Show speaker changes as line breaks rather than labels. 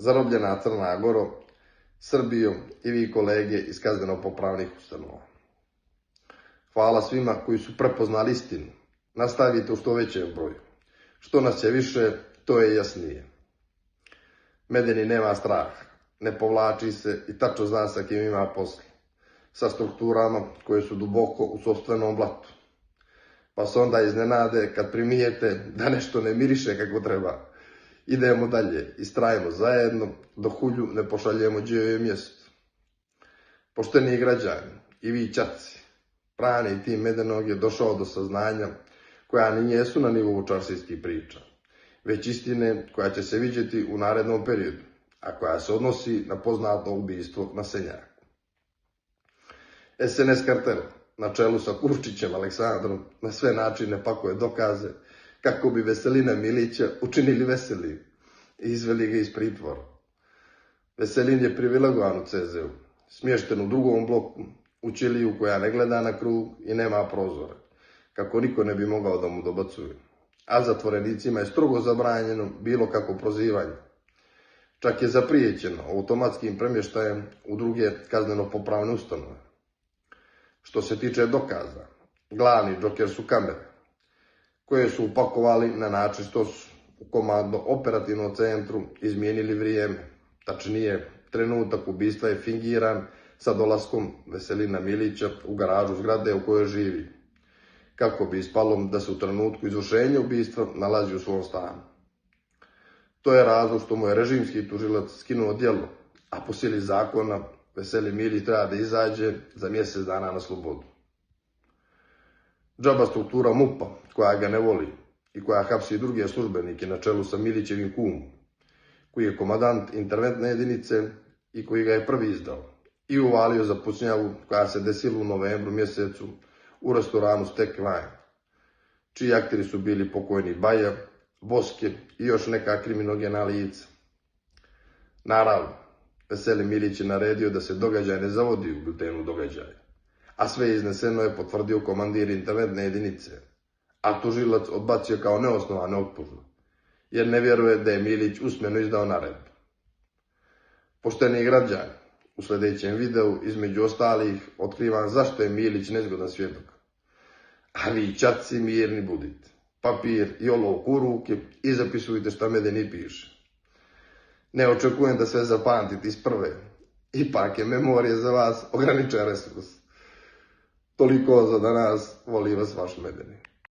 zarobljena Crna Goro, Srbijo i vi kolege iz kazneno-popravnih ustanova. Hvala svima koji su prepoznali istinu. Nastavite u što većem broju. Što nas je više, to je jasnije. Medeni nema straha, ne povlači se i tačno zna sa kim ima posla. Sa strukturama koje su duboko u sopstvenom blatu. Pa se onda iznenade kad primijete da nešto ne miriše kako treba. Idemo dalje, istrajemo zajedno, dok hulju ne pošaljemo gdje je mjesto. Pošteni građani i vi čaci, prani tim Medenog je došao do saznanja koja nijesu na nivou čarsijskih priča, već istine koja će se vidjeti u narednom periodu, a koja se odnosi na poznato ubistvo na Senjaku. SNS kartel, na čelu sa Kurčićem Aleksandrom, na sve načine pakuje dokaze kako bi Veselina Milića učinili veselim i izveli ga iz pritvora. Veselin je privilegovan u CZ-u, smješten u drugom bloku, u ćeliju koja ne gleda na krug i nema prozora, kako niko ne bi mogao da mu dobacuje. A zatvorenicima je strogo zabranjeno bilo kako prozivanje. Čak je zaprijećeno automatskim premještajem u druge kazneno-popravne ustanove. Što se tiče dokaza, glavni džoker su kamere, koje su upakovali na način što su u komandno-operativnom centru izmijenili vrijeme. Tačnije, trenutak ubistva je fingiran sa dolaskom Veselina Milića u garažu zgrade u kojoj živi, kako bi ispalo da se u trenutku izvršenja ubistva nalazi u svom stanu. To je razlog što mu je režimski tužilac skinuo djelo, a po sili zakona Veselin Milić treba da izađe za mjesec dana na slobodu. Džaba struktura MUP-a, koja ga ne voli i koja hapsi druge službenike na čelu sa Milićevim kumom, koji je komandant interventne jedinice i koji ga je prvi izdao i uvalio za pucnjavu koja se desila u novembru mjesecu u restoranu Stek Wine, čiji akteri su bili pokojni Baja, Boske i još neka kriminogena lica. Naravno, Veselin Milić je naredio da se događaj ne zavodi u biltenu događaja, a sve izneseno je potvrdio komandir interventne jedinice, a tužilac odbacio kao neosnovane optužbe, jer ne vjeruje da je Milić usmeno izdao naredbu. Pošteni građani, u sljedećem videu, između ostalih, otkrivam zašto je Milić nezgodan svjedok. A vi, čaci, mirni budite. Papir i olovku u ruke i zapisujte šta Medeni piše. Ne očekujem da sve zapamtite iz prve. Ipak je memorija za vas ograničen resurs. Toliko za danas, voli vas vaš Medeni.